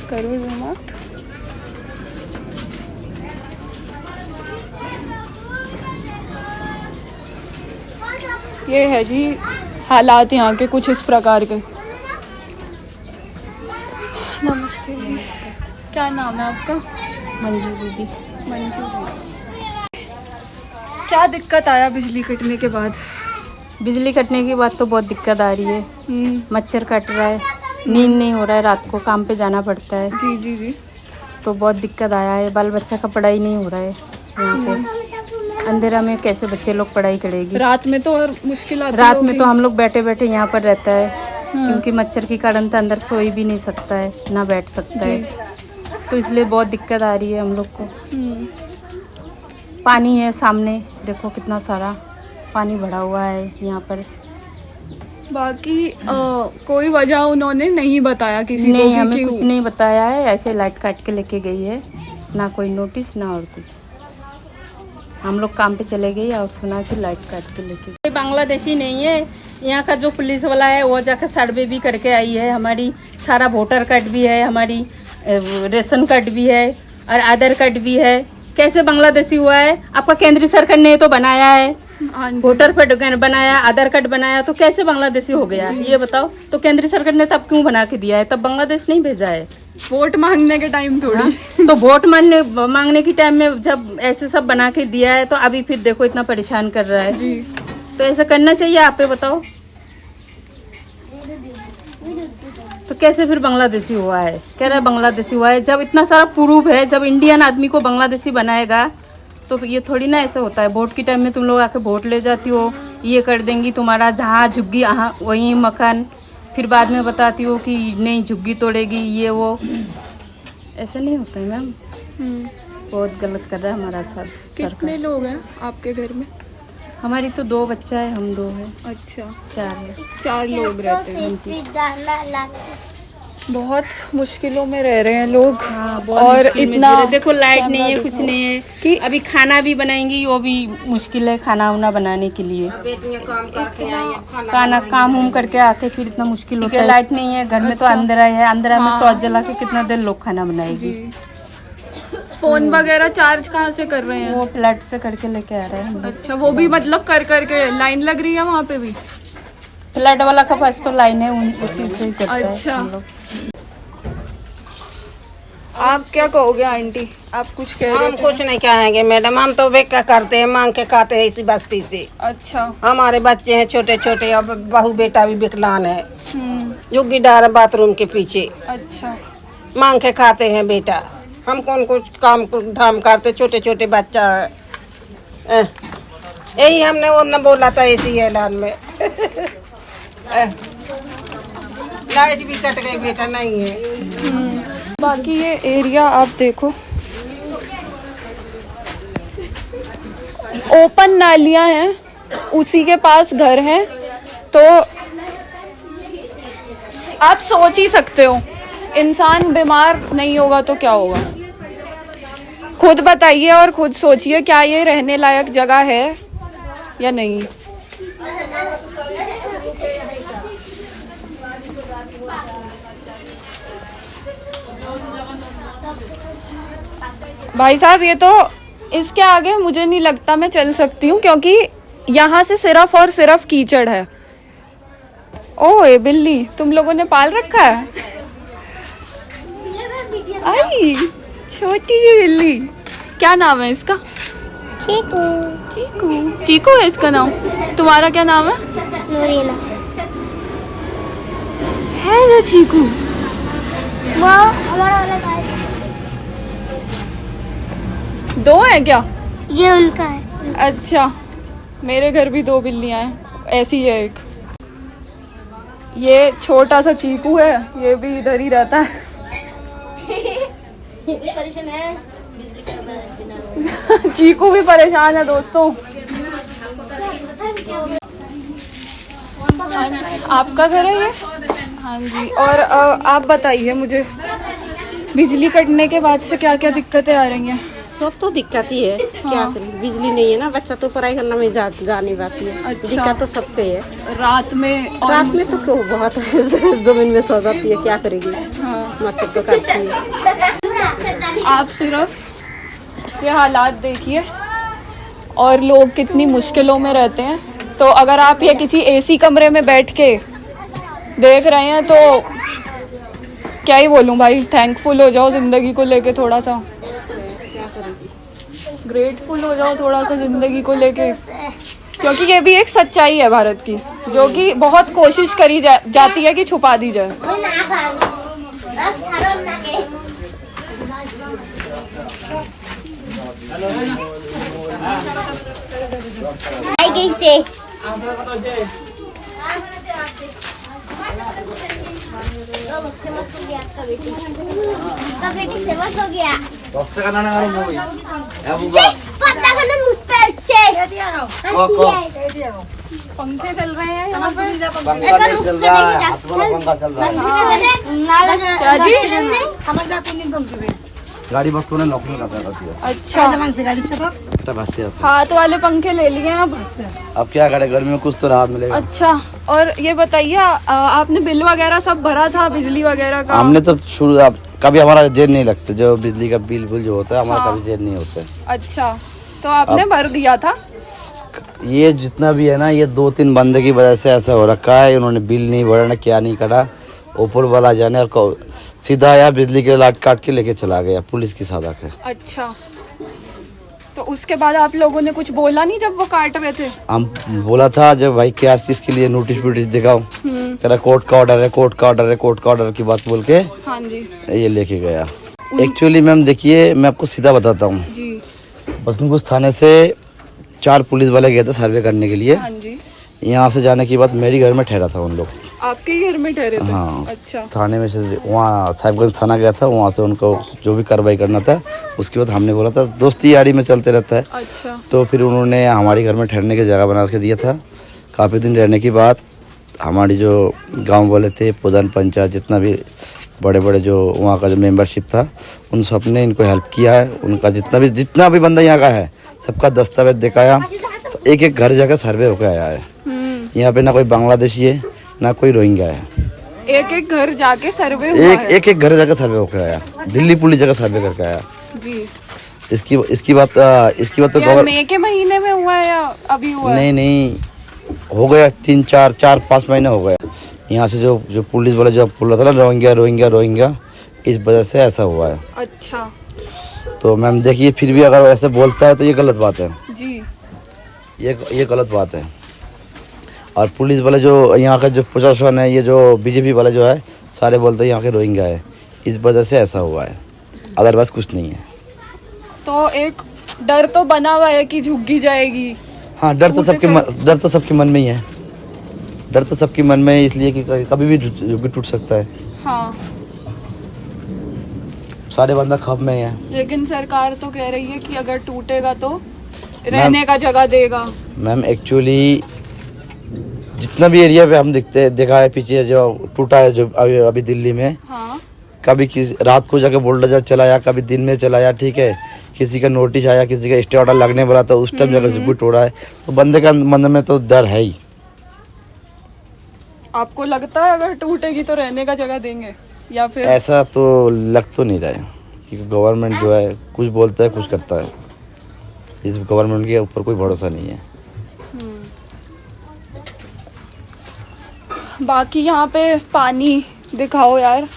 करो जूम आउट। ये है जी हालात यहाँ के कुछ इस प्रकार के। क्या नाम है आपका? मंजू बीबी। मंजू। क्या दिक्कत आया बिजली कटने के बाद? बिजली कटने के बाद तो बहुत दिक्कत आ रही है। मच्छर काट रहा है, नींद नहीं हो रहा है, रात को काम पे जाना पड़ता है। जी जी जी। तो बहुत दिक्कत आया है, बाल बच्चा का पढ़ाई नहीं हो रहा है यहाँ पे। अंधेरा में कैसे बच्चे लोग पढ़ाई करेगी? रात में तो और मुश्किल आती रात होगी। में तो हम लोग बैठे बैठे यहाँ पर रहता है, क्योंकि मच्छर के कारण तो अंदर सोई भी नहीं सकता है, ना बैठ सकता है, तो इसलिए बहुत दिक्कत आ रही है हम लोग को। पानी है सामने, देखो कितना सारा पानी भरा हुआ है यहाँ पर। बाकी कोई वजह उन्होंने नहीं बताया किसी नहीं, को कि हमें क्यों? कुछ नहीं बताया है, ऐसे लाइट काट के लेके गई है, ना कोई नोटिस ना और कुछ। हम लोग काम पे चले गए और सुना कि लाइट काट के लेके गई। बांग्लादेशी नहीं है, यहाँ का जो पुलिस वाला है वो जाकर सर्वे भी करके आई है। हमारी सारा वोटर कार्ड भी है, हमारी रेशन कार्ड भी है और आधार कार्ड भी है। कैसे बांग्लादेशी हुआ है? आपका केंद्रीय सरकार ने तो बनाया है, हाँ जी। वोटर कार्ड बनाया, आधार कार्ड बनाया, तो कैसे बांग्लादेशी हो गया ये बताओ? तो केंद्रीय सरकार ने तब क्यों बना के दिया है? तब बांग्लादेश नहीं भेजा है। वोट मांगने के टाइम थोड़ी। तो वोट मांगने के टाइम में जब ऐसे सब बना के दिया है, तो अभी फिर देखो इतना परेशान कर रहा है जी। तो ऐसा करना चाहिए? आप पे बताओ, तो कैसे फिर बांग्लादेशी हुआ है? कह रहा है बांग्लादेशी हुआ है, जब इतना सारा प्रूफ है। जब इंडियन आदमी को बांग्लादेशी बनाएगा तो ये थोड़ी ना ऐसा होता है। वोट के टाइम में तुम लोग आके वोट ले जाती हो, ये कर देंगी तुम्हारा, जहाँ झुग्गी वहीं मकान, फिर बाद में बताती हो कि नहीं झुग्गी तोड़ेगी, ये वो। ऐसा नहीं होता है मैम, बहुत गलत कर रहा है हमारा साथ कितने सरकार। लोग हैं आपके घर में? हमारी तो 2 बच्चा है, हम 2 हैं, अच्छा, 4 है। 4 लोग रहते हैं। बहुत मुश्किलों में रह रहे हैं लोग। हाँ, बहुत और मुश्किल में इतना जी रहे। देखो लाइट कैमरा नहीं है, देखो कुछ नहीं है कि अभी खाना भी बनाएंगी वो भी मुश्किल है, खाना उना बनाने के लिए। खाना काम उम करके आके फिर इतना मुश्किल होता है। लाइट नहीं है घर में, तो अंधेरा है, अंधेरा में टॉर्च जला के कितना देर लोग खाना बनाएगी? फोन वगैरह चार्ज कहाँ से कर रहे हैं? वो फ्लैट से करके लेके आ रहे हैं हम लोग। अच्छा, वो भी मतलब कर करके लाइन लग रही है वहाँ पे भी? फ्लैट वाला का पास तो लाइन है, उसी से ही करता है अच्छा। हम लोग। आप क्या कहोगे आंटी? आप कुछ कह रहे हम थे? कुछ नहीं कहेंगे मैडम, हम तो बेका करते हैं, मांग के खाते हैं इसी बस्ती से। अच्छा। हमारे बच्चे हैं छोटे छोटे और बहू बेटा भी विकलांग है, झुग्गी डाल बाथरूम के पीछे, अच्छा। मांग के खाते हैं बेटा। हम कौन कुछ काम धाम करते, छोटे छोटे बच्चा है। यही हमने वो न बोला था इसी ऐलान में। लाइट भी कट गई बेटा, नहीं है। बाकी ये एरिया आप देखो, ओपन नालियां हैं, उसी के पास घर है, तो आप सोच ही सकते हो इंसान बीमार नहीं होगा तो क्या होगा। खुद बताइए और खुद सोचिए, क्या ये रहने लायक जगह है या नहीं। भाई साहब, ये तो इसके आगे मुझे नहीं लगता मैं चल सकती हूँ, क्योंकि यहाँ से सिर्फ और सिर्फ कीचड़ है। ओए बिल्ली, तुम लोगों ने पाल रखा है? आई छोटी सी बिल्ली, क्या नाम है इसका? चीकू। चीकू। चीकू है इसका नाम? तुम्हारा क्या नाम है? नूरीना। हेलो चीकू। वो हमारा वाला गाय है। 2 है क्या? ये उनका है। अच्छा, मेरे घर भी 2 बिल्लियां हैं, ऐसी है एक। ये छोटा सा चीकू है, ये भी इधर ही रहता है। परेशान है। चीकू भी परेशान है दोस्तों। आपका घर है ये? हाँ जी। और आप बताइए मुझे, बिजली कटने के बाद से क्या क्या दिक्कतें आ रही हैं? सब तो दिक्कत ही है। क्या करें, बिजली नहीं है ना, बच्चा तो पढ़ाई करना में जा नहीं पाती है। अच्छा। दिक्कत तो सबके है। रात में तो क्यों बहुत जमीन में सो जाती है, क्या करेगी? हाँ। मच्छर तो काटती है। आप सिर्फ ये हालात देखिए और लोग कितनी मुश्किलों में रहते हैं। तो अगर आप ये किसी एसी कमरे में बैठ के देख रहे हैं तो क्या ही बोलूं भाई, थैंकफुल हो जाओ जिंदगी को लेके थोड़ा सा, ग्रेटफुल हो जाओ थोड़ा सा जिंदगी को लेके, क्योंकि ये भी एक सच्चाई है भारत की, जो कि बहुत कोशिश करी जाती है कि छुपा दी जाए। से फेमस हो गया आपका बेटी फेमस हो गया। पता करना मुझ पे अच्छे पंखे चल रहे हैं यहाँ पे, क्या जी? गाड़ी बस तो नौकरी करता है। अच्छा, हाथ वाले पंखे ले लिए अब क्या करे, गर्मी में कुछ तो राहत मिलेगा। अच्छा, और ये बताइए आपने बिल वगैरह सब भरा था, बिजली वगैरह का? हमने तो शुरू कभी हमारा जेल नहीं लगता, जो बिजली का बिल जो होता है हमारा कभी जेल नहीं होता है। अच्छा, तो आपने भर दिया था? ये जितना भी है ना, ये 2-3 बंदे की वजह से ऐसा हो रखा है, इन्होंने बिल नहीं भरा ना क्या नहीं करा, ऊपर वाला जाने और सीधा आया बिजली के लाट काट के लेके चला गया पुलिस की सादा के। अच्छा, तो उसके बाद आप लोगों ने कुछ बोला नहीं जब वो काट रहे थे? हम बोला था जब भाई क्या चीज के लिए नोटिस वोटिस दिखाओ, कह रहा कोर्ट का ऑर्डर है, कोर्ट का ऑर्डर है, कोर्ट का ऑर्डर की बात बोल के हाँ जी ये लेके गया। एक्चुअली मैम देखिए, मैं आपको सीधा बताता हूँ, बसंतकुछ थाने से 4 पुलिस वाले गए थे सर्वे करने के लिए। हाँ जी। यहाँ से जाने के बाद मेरी घर में ठहरा था उन लोग। आपके ही घर में ठहरे थे? हाँ। अच्छा, थाने में से वहाँ साहिबगंज थाना गया था, वहाँ से उनको जो भी कार्रवाई करना था, उसके बाद हमने बोला था दोस्ती यारी में चलते रहता है। अच्छा, तो फिर उन्होंने हमारे घर में ठहरने की जगह बना के दिया था। काफ़ी दिन रहने के बाद हमारी जो गांव वाले थे, प्रधान पंचायत, जितना भी बड़े बड़े जो वहाँ का जो मेंबरशिप था, उन सब ने इनको हेल्प किया है। उनका जितना भी बंदा यहाँ का है सबका दस्तावेज दिखाया, एक एक घर जाकर सर्वे होकर आया है। यहाँ पे ना कोई बांग्लादेशी है ना कोई रोहिंग्या है, एक एक घर जाके सर्वे हुआ है। एक घर जाकर सर्वे होकर आया, दिल्ली पुलिस जगह सर्वे करके आया जी। इसकी बात तो मई के महीने में हुआ है या अभी हुआ है? नहीं हो गया 3-4-5 महीने हो गए। यहाँ से जो पुलिस वाले जो बोल रहा था ना रोहिंग्या, इस वजह से ऐसा हुआ है। अच्छा, तो मैम देखिए, फिर भी अगर ऐसे बोलता है तो ये गलत बात है जी, ये गलत बात है। और पुलिस वाले जो यहाँ का जो प्रशासन है, ये जो बीजेपी वाले जो है, सारे बोलते हैं यहाँ के रोहिंग्या है, इस वजह से ऐसा हुआ है, अदरवाइज कुछ नहीं है। तो एक डर तो बना हुआ है कि झुग्गी जाएगी। हाँ, डर तो सबके मन में ही है, डर तो सबके मन में है, इसलिए कि कभी भी झुग्गी टूट सकता है। हाँ, सारे बंदा खौफ में है। लेकिन सरकार तो कह रही है कि अगर टूटेगा तो रहने का जगह देगा। मैम एक्चुअली जितना भी एरिया पे हम देखा है पीछे जो टूटा है, जो अभी दिल्ली में, हाँ। कभी रात को जाके बुलडोजर चलाया, कभी दिन में चलाया, ठीक है, किसी का नोटिस आया, किसी का स्टे ऑर्डर लगने वाला था, उस टाइम जाकर झुग्गी तोड़ा है, तो बंदे का मन में तो डर है ही। आपको लगता है अगर टूटेगी तो रहने का जगह देंगे या फिर? ऐसा तो लग तो नहीं रहा है, क्योंकि गवर्नमेंट जो है कुछ बोलता है कुछ करता है, इस गवर्नमेंट के ऊपर कोई भरोसा नहीं है। बाकी यहाँ पे पानी दिखाओ यार।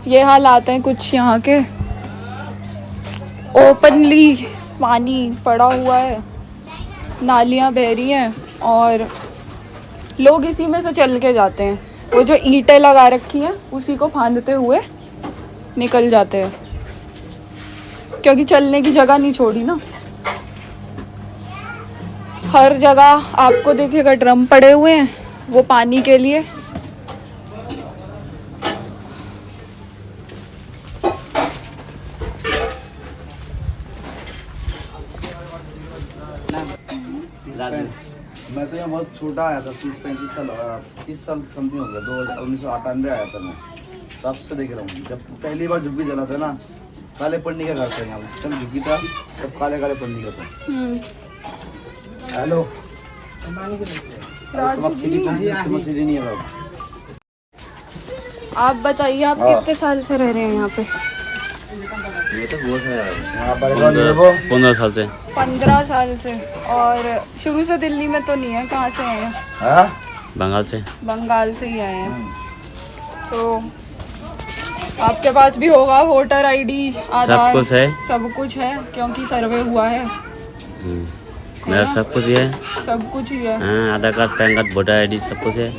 ये हालात हैं कुछ यहाँ के, ओपनली पानी पड़ा हुआ है, नालियाँ बह रही हैं और लोग इसी में से चल के जाते हैं। वो जो ईंटें लगा रखी हैं उसी को फांदते हुए निकल जाते हैं, क्योंकि चलने की जगह नहीं छोड़ी ना। हर जगह आपको देखेगा ड्रम पड़े हुए हैं वो पानी के लिए। मैं तो यहाँ बहुत छोटा आया था, 30 साल समथिंग हो गया, 1998 आया था मैं, तब से देख रहा हूँ। जब पहली बार झुग्गी जला था ना, काले पन्नी का घर था यहाँ, जब झुग्गी था तब काले पन्नी का था। हेलो, सीढ़ी नहीं है। आप बताइए, आप कितने साल से रह रहे हैं यहाँ पे? 15 साल से। 15 साल से। और शुरू से दिल्ली में तो नहीं है, कहाँ से आए हैं? बंगाल से। बंगाल से ही आए हैं। तो आपके पास भी होगा वोटर आईडी, आधार, सब कुछ है। सब कुछ है क्योंकि सर्वे हुआ है। मेरा सब कुछ है। सब कुछ ही है। हाँ, Aadhaar card, PAN card, voter ID सब कुछ है।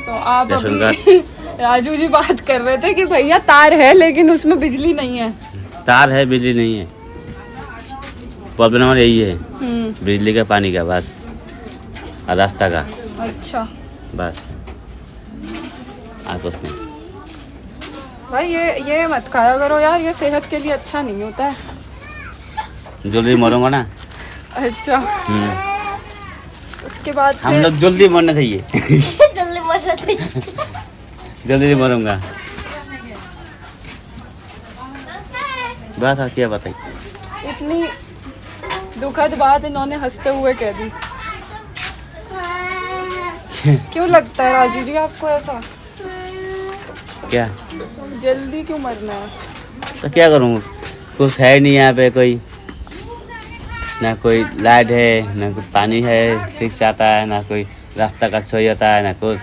तो आप राशन अभी राजू जी बात कर रहे थे कि भैया तार है लेकिन उसमें बिजली नहीं है। तार है, बिजली नहीं है। प्रॉब्लम हमारा यही है, बिजली का, पानी का, बस, और रास्ता का। अच्छा बस कुछ नहीं। भाई ये मत खाया करो यार, ये सेहत के लिए अच्छा नहीं होता है। जल्दी मरूंगा ना। अच्छा। उसके बाद हम लोग जल्दी मरना चाहिए। जल्दी मरना चाहिए। जल्दी मरूंगा। बस और क्या बताइए। इतनी दुखद बात इन्होंने हंसते हुए कह दी। क्यों लगता है राजू जी आपको ऐसा? क्या जल्दी क्यों मरना है? तो क्या करूँ, कुछ है नहीं यहाँ पे, कोई ना कोई लाइट है, ना कोई पानी है ठीक से आता है, ना कोई रास्ता का सही होता है, ना कुछ।